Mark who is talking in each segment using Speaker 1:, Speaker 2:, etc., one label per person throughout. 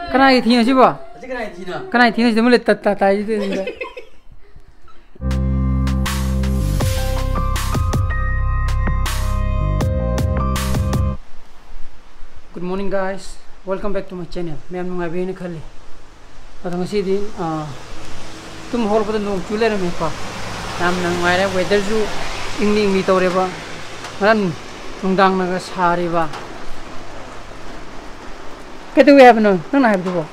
Speaker 1: Kenai thina sih ba?
Speaker 2: Kenai thina.
Speaker 1: Kenai thina sih mulai tai itu ni. Good morning guys. Welcome back to my channel. मैं नंगा बेने खाली. अतंग सी दिन तुम hall पर नोंग चुले रहे मेरे पास. नाम नंगा है weather जो इंग्लिश तो रे बा. मरन नंगांग नंगा सारी बा. Kete we have no, no have to go.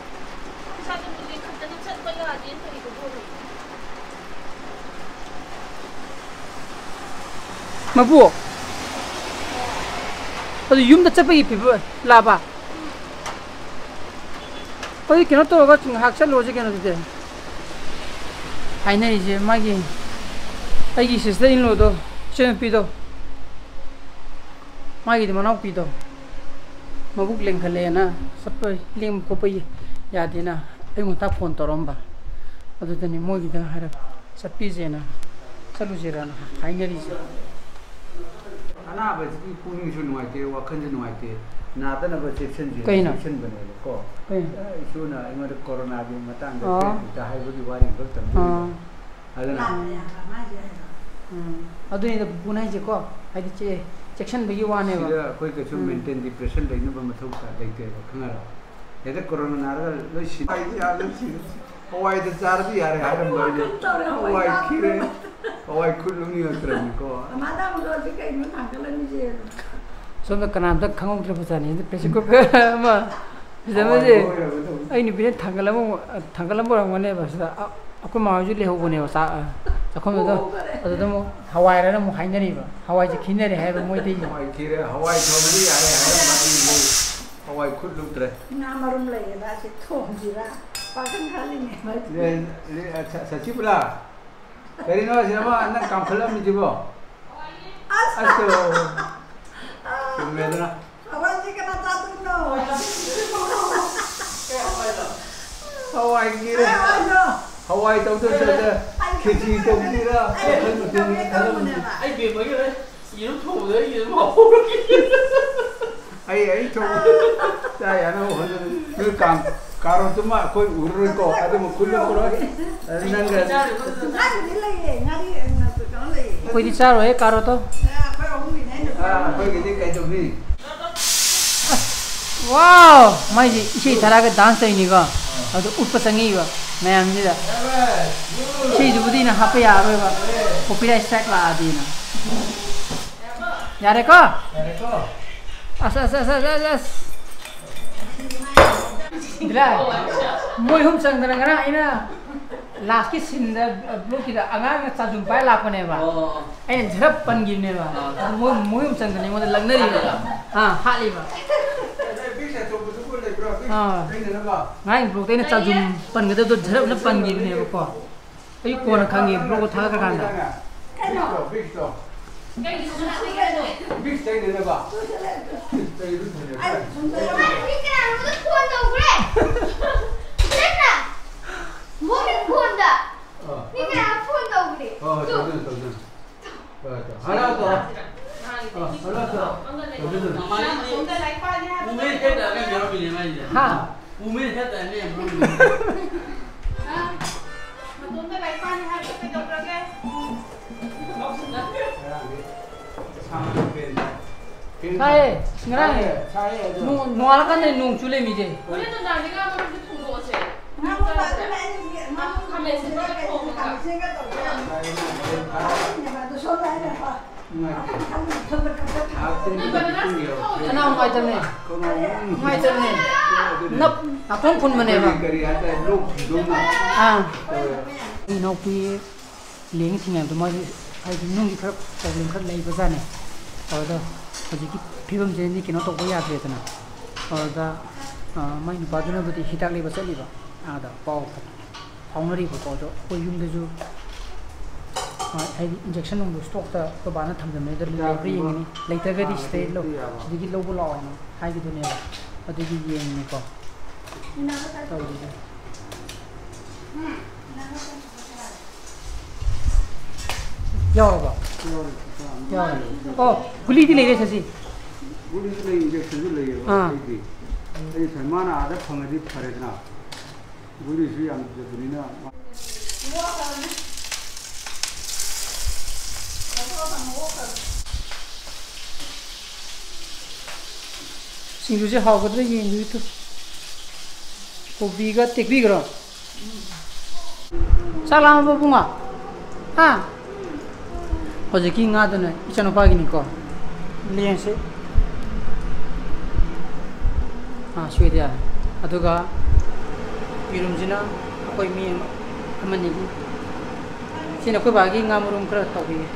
Speaker 1: Mabu. But you the chapay people lava. But you cannot talk about Haxel logic and the I know is Maggie. I guess is the in Lodo, Shem Pido. Maggie the Monopido. Mabuk leng khale na sap lem ko pai ya dina ai mo ta phone toromba adu tani mo gi da hara sapi jena chalu jira na finally
Speaker 3: ana ba ji puning su nuai te wa khan ji nuai te na ta na ba section ji
Speaker 1: section
Speaker 3: bane ko isu na ima de corona bi matang da hai bu gi wari bak tam adana
Speaker 1: adu ni da punai je ko ai di che section bagi wane ba
Speaker 3: koi ke chu maintain depression dai na ba mathau ka dai te khanga ra eda corona na ra lo shi ai ya lo shi hawai da jar bi yar ha ram ba je hawai khire hawai khulung ni atra ni ko
Speaker 4: amada mo do kai no thangala ni je
Speaker 1: so na kanam da khangong tre pasa ni pressure ko ma jama je ai ni bi thangala mo rang wane ba sa aku ma ju le ho bone sa Aku itu, ada tu Hawaii ada mu hanya ni ba, Hawaii je kini ni hai ba mu itu.
Speaker 3: Hawaii kira Hawaii thomri ada mati Hawaii khud luk tre.
Speaker 4: Nama rum lagi lah, si thom jira, pakai kali ni.
Speaker 3: Le sachi pula. Kari no siapa anak kampala mi jibo. Asto. Kumedra.
Speaker 4: Awak je kena satu no.
Speaker 3: Hawaii kira. Hawaii tahu tu saja. Kecil tu kira.
Speaker 2: Ai bị mấy cái đấy, yếu thủ đấy, yếu mỏ.
Speaker 3: Ai tu. Saya ana hon kam karo tu mak koi urus ko, ada mukul ko. Nangga.
Speaker 4: Ngari ni lagi, ngari tu kalau lagi.
Speaker 1: Koi di caro karo to.
Speaker 4: Koi orang ni ni.
Speaker 3: Koi gini kai tu ni.
Speaker 1: Wow, mai isi thara ke dance ini ga. Adu upasangi ga. Mayam ji da. Si jubudi na hapa ya ro ba. Copyright strike la adi na. Yare ko?
Speaker 3: Yare ko.
Speaker 1: As. Dila. Moi hum sang dana ngara ina. Last ki sin da blue ki da anga sa jumpai la ko ne ba. Ai jharap pan gi ne ba. Moi hum sang dana mo da lagna ri ba. Ha li ba. Ngai blue te na sa jum pan ga da jharap na pan gi ne ba ko. Ai ko na khangi blue ko tha ka kan da.
Speaker 3: Big stay ni ba.
Speaker 1: Sai, ngerang. Nung ala kan nung chule mi je.
Speaker 5: Boleh tu dah, mereka baru tu tunggu aje.
Speaker 4: Ngamu baru ni, ngamu kami sendiri kami sendiri tu. Ni baru solat ada apa? Kami semua
Speaker 1: Kenapa ngai terne? Ngai terne. Nap, apa pun mana ba? Ah. Ini nak pi leng tinggal tu macam, hari nung kita problem kan lagi besar ni. Ada. Jadi film jadi kena tak boleh ada tu na. Ada main baju na berarti hitak lagi besar lagi. Ada pau, nari pau tu. Kau yung tu jo, injection nung stok tu kau bana tham jam ni dah delivery ini. Later ke di stay lo, sedikit lo boleh awak ni. Hai gitu ni lah. Ada di yang ni kau. Tahu je. Jauh ba? Jauh. Oh, kulit ni lagi sasi.
Speaker 3: Kulit ni injection tu lagi. 이 설마나 아들 펑어디 파래잖아. 우리 수양 저들이나.
Speaker 1: 싱주지 하거든 얘도 고비가 떼비그러. 살람 부붕아. 아. 어저께 나도는 이천 오빠기니까. 리엔세. 아, 스웨디아. 아두가 이름지나 거의 미 한만이기. 지나 그 바기 나무름 그렇다고 해.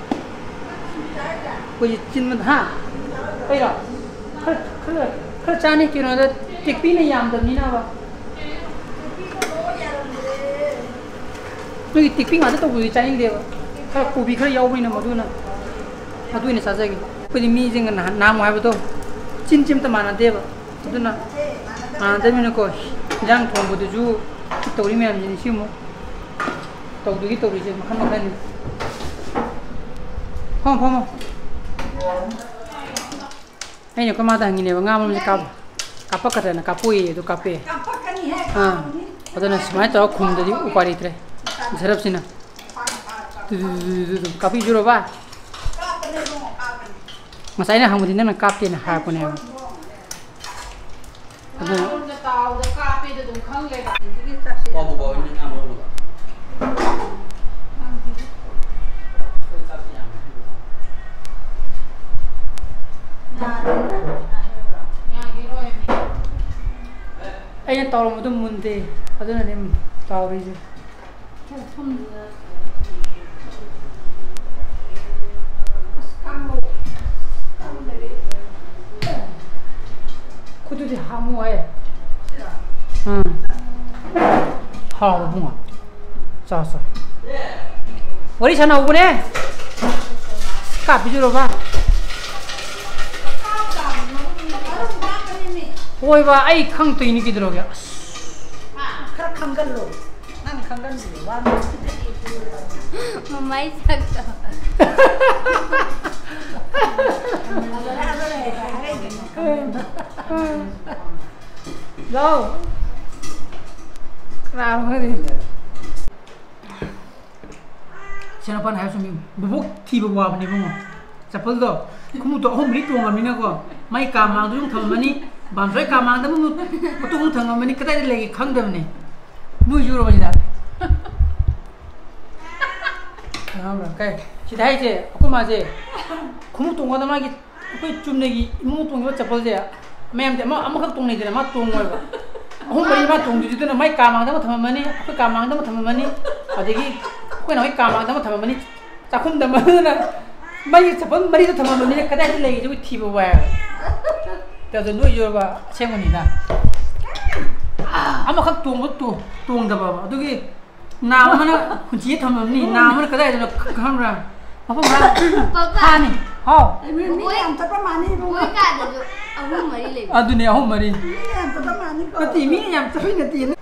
Speaker 1: 거기 진문 하. 그이라. 그 짜니 끼는데 택비는 얌답니다 봐. 여기 택비 맞아 또 우리 짜인데요. 그 고비 그 여우이는 뭐도나. 아두이네 사자기. 그 미징은 나무 해봐도 찜찜도 많은데 봐. 아두나. 아, 되면은 그 장 통보도 주 또리면 이제 시모. 또두기 또리지 한번 펌. Ini kau mata ini bang, ngamun kapa kata na kapui itu kape. Ah, atau na semua itu aku kum tadi upari tre, serap sih na. Kapi juru ba. Masa ini hamu dina na kapi na hapu ne.
Speaker 2: Bawa ini ngamun lu.
Speaker 1: Anh tao một đôi môn tê, ở đây là em tao bây giờ. Cô tôi ham mua ấy. Hào bung à? Sao? Vậy sao nào cô nè? Cặp bây giờ rồi ba. Ôi và ai không tùy như kia được kìa.
Speaker 4: Khá khăn gần rồi. Năng khăn gần rồi.
Speaker 5: Mà máy chắc rồi.
Speaker 1: Đâu? Nào hơi đi. Xem nó phân hai số mình bốc thì bốc vào này không à? Chả phân đâu. Không một tổ hôm đi tuồng làm gì nữa cơ. Mấy cả mang tôi không thầm mà ní. Bạn phải cảm ơn tấm một tôi thằng mình cái tay này không được này nuôi chưa rồi đó cái chị thấy chứ không mà chứ không tung qua đâu mà cái chum này không tung vào chập chứ mấy em thì mà không tung này thì mà tung rồi không phải mà tung thì nó mấy cảm ơn tấm thằng mình này cái cảm ơn tấm thằng mình này ở đây cái nói cảm ơn tấm thằng mình này ta không đâm mà mấy chập mấy cái thằng mình này cái tay này cái thì vào 그래서 누이줘봐 생원이다. 아마 각 똥다 봐봐. 저기 나무는 군지에 담으니 나무는 그다에 저 카메라. 봐봐. 하니. 어.
Speaker 4: Mình thật là mani luôn.
Speaker 5: Mỗi cả được ông mấy lên.
Speaker 1: 아 눈에 홈머리.
Speaker 4: Mình thật là mani.
Speaker 1: 그 팀이 양 잡히는 팀.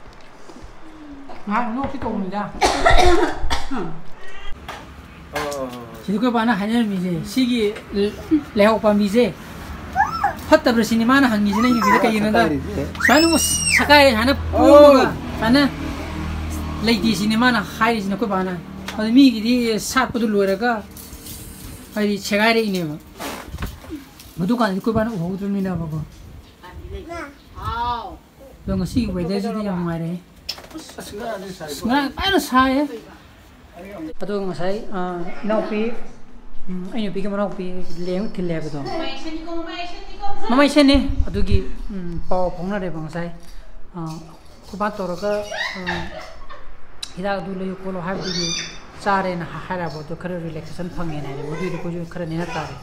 Speaker 1: 아, 놓기 똥이다. 지금 봐나 한열 미제 시기 레오빠 미제 헛다 버시니 마나 한 미제는 이게 그렇게 있는데 저는 뭐 사가에 하나 뿌가 저는 레이디시니 마나 하이시니 그 봐나 어디 미기디 사포도 로라가 아이 제가래 이네요 모두가 그 봐나 오들미나 보고
Speaker 5: 아우
Speaker 1: 그런 거 시기 왜 되지도 좀 말해 그냥 빨리 사해 Aduh ngasai, naupi, ini pikir mana naupi leng kilek itu. Mama iseni, aduh gi, pau pungna deh bangsai. Kubat toraka, kita dulu yuk kalau hari dulu cari nah hari apa tu kerja relaxation panggil ni, waktu itu kuju kerja ni nak cari.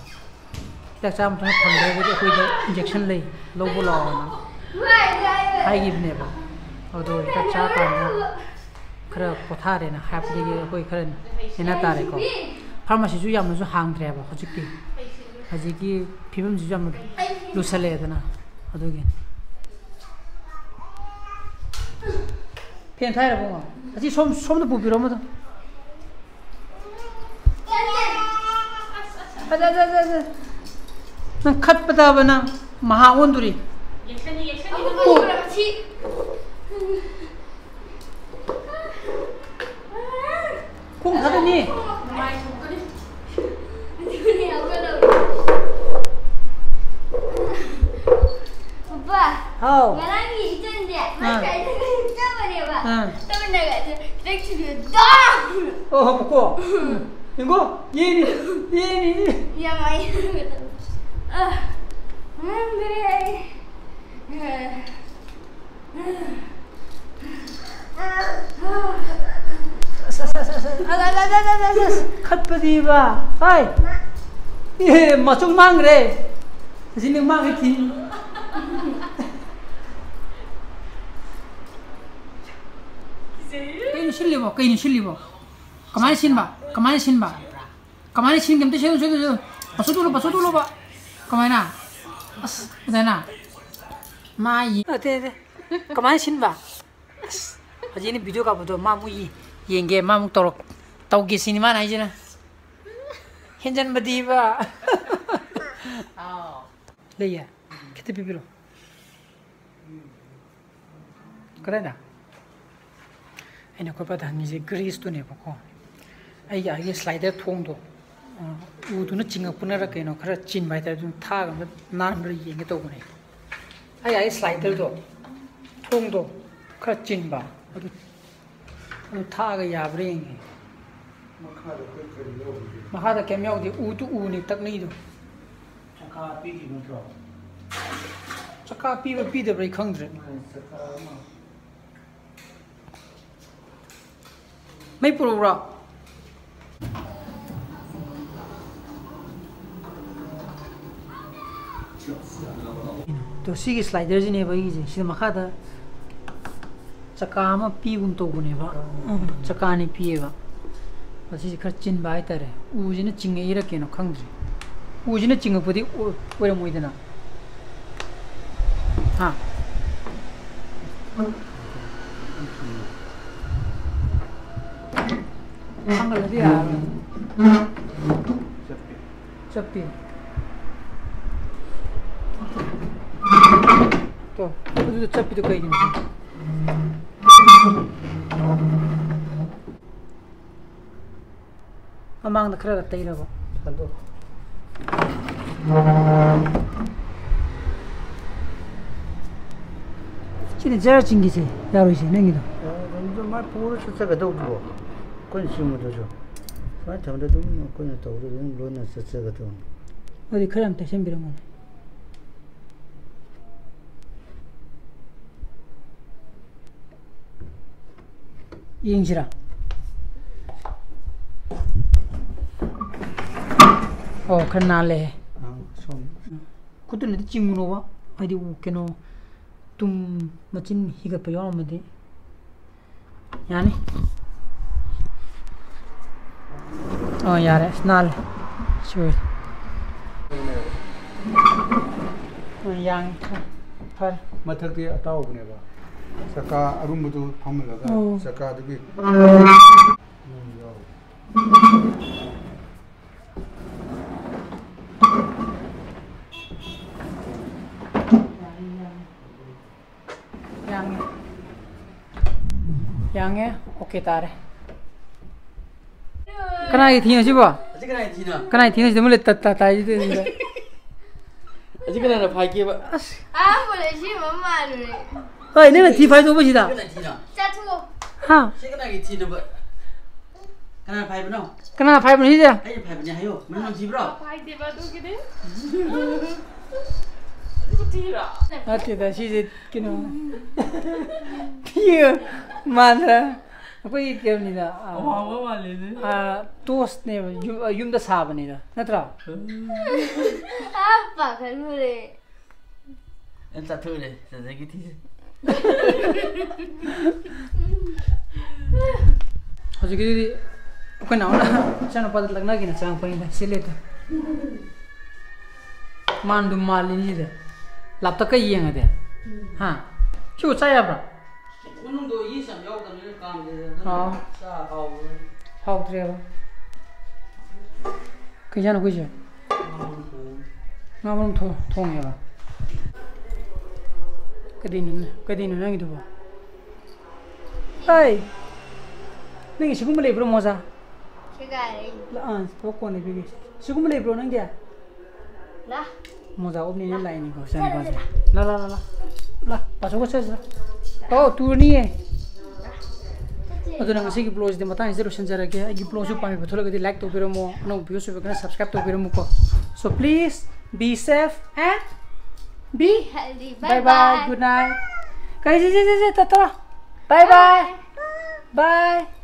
Speaker 1: Kita cam tu panggil itu kuju injection leh, logo lawan. Hai gini ni apa? Aduh kita cakap 그래 포타레나 하프리게 거기 그런 해놨다래고 파마시 주야면 좀 항드래봐 허지기 비빔 주자면 루살래야 되나 어두게 펜타이라 보고 아직 솜도 부비로면서 자자자자 난 컷받아봐나 마하온두리 콩 사더니
Speaker 5: 오빠
Speaker 1: 아우
Speaker 5: 나랑이 있던데 맞아요. 짜버려 봐.
Speaker 1: 응.
Speaker 5: 또 내가 렉치를
Speaker 1: 어 먹고 이거 얘니
Speaker 5: 야 많이 그래.
Speaker 1: khất đi bà ơi mà chung mang đây xin đừng mang cái thịt cây nó xin libo kemana xin bà kemana xin kiếm tới xem pasok dulu pak kemana sana mai thế kemana xin bà aja ini video kamu tuh mamu yang game mamu tau ke sini mana aja na henjan badiba đây ya kita pipilo keren dah ini aku pada ngize grease tu ne poko ai ya ye slider thong do u tu na chinga punara ke no khara chin bai ta tu tha ga nan ri yeng ke to ne ai ya slider do thong do khara chin ba adu tha ga ya bring mahada kem yaw di u tu u ni tak ni do
Speaker 3: chaka pi ki no
Speaker 1: chaka pi ba pi de bai khang dre mai pro ra to sigi slider ji ne ba gi ji si mahada chaka ma pi gum to ne ba chaka ni pi baasi khar chin bai tare u ji na ching e ra ke no khang dre u ji na ching pudi o ra moi dana ha 한글 어디야? 접비. 또 어디도 접비도 거의 있는 아망도 그러겠다 이러고. 산도. 진짜 잘 챙기지. 야로시 냉기도.
Speaker 3: 좀 말 보러 찾아가 도 줘. 건심으로 줘. 말 정도 좀 건을 또 우리 로는 찾아가 도.
Speaker 1: 어디 그럼 대신 비라고. 이행시라. 큰날래.
Speaker 3: 좀.
Speaker 1: 그때는 찡무노 봐. 아이디 웃게노. tum machin higa payo madi yani oh yare snal sure yang par
Speaker 3: mathakti ataw bne ba saka arumbudu phamlaga saka dugi
Speaker 1: 양에 오케이 따래 그나이 티는 집어
Speaker 2: 아직 그날 티나.
Speaker 1: 그나이 티는 집 몰래 따따 이제
Speaker 2: 아직 그날 파이게 봐.
Speaker 5: 아 뭐래 시 엄마를
Speaker 1: 어이 내가 티 파이도 보시다
Speaker 2: 그날 티나.
Speaker 5: 짜투
Speaker 1: 하
Speaker 2: 시그널이 티는 봐. 그날 파이브 너.
Speaker 1: 그나 파이분 히자
Speaker 2: 아니 파이브냐 해요. 물론 집으로.
Speaker 5: 파이데 봐도 그래
Speaker 1: 아티다 시제 키노 티어 만라 कोई क्या नहीं था
Speaker 2: 와 말리네.
Speaker 1: Toast ने यूमदा साबनीदा नत्रा
Speaker 5: 아빠 그래
Speaker 2: 엔타 토레. 저기 티.
Speaker 1: हजुर कोही नहुँदा सानो पत्ता लाग्न किन चाङ पनि सिले त मान्डु मालिनी द laptaka yeng ade ha chu cha ya bra
Speaker 2: 운동도 이상 요거는 일감 자
Speaker 1: how tre ba ke jana ko je ngam thong ya ba Kadino nang itu. Hey. Nang sigum beli bro moza.
Speaker 5: Sekali.
Speaker 1: Lah, pokok ni pergi. Sigum beli bro nang dia.
Speaker 5: Lah.
Speaker 1: Moza opni ni lain ni kau sana kau. Lah, pasok kau saja. Oh, tu ni eh. Aduh, nang sih blog itu mata instead of senjara ke, agi blog tu pami betul lagi like tu biru mo, no views tu biru subscribe tu biru mo ko. So please be safe and be
Speaker 5: Healthy.
Speaker 1: bye bye. Good night. Guys, tata. Bye bye. Bye.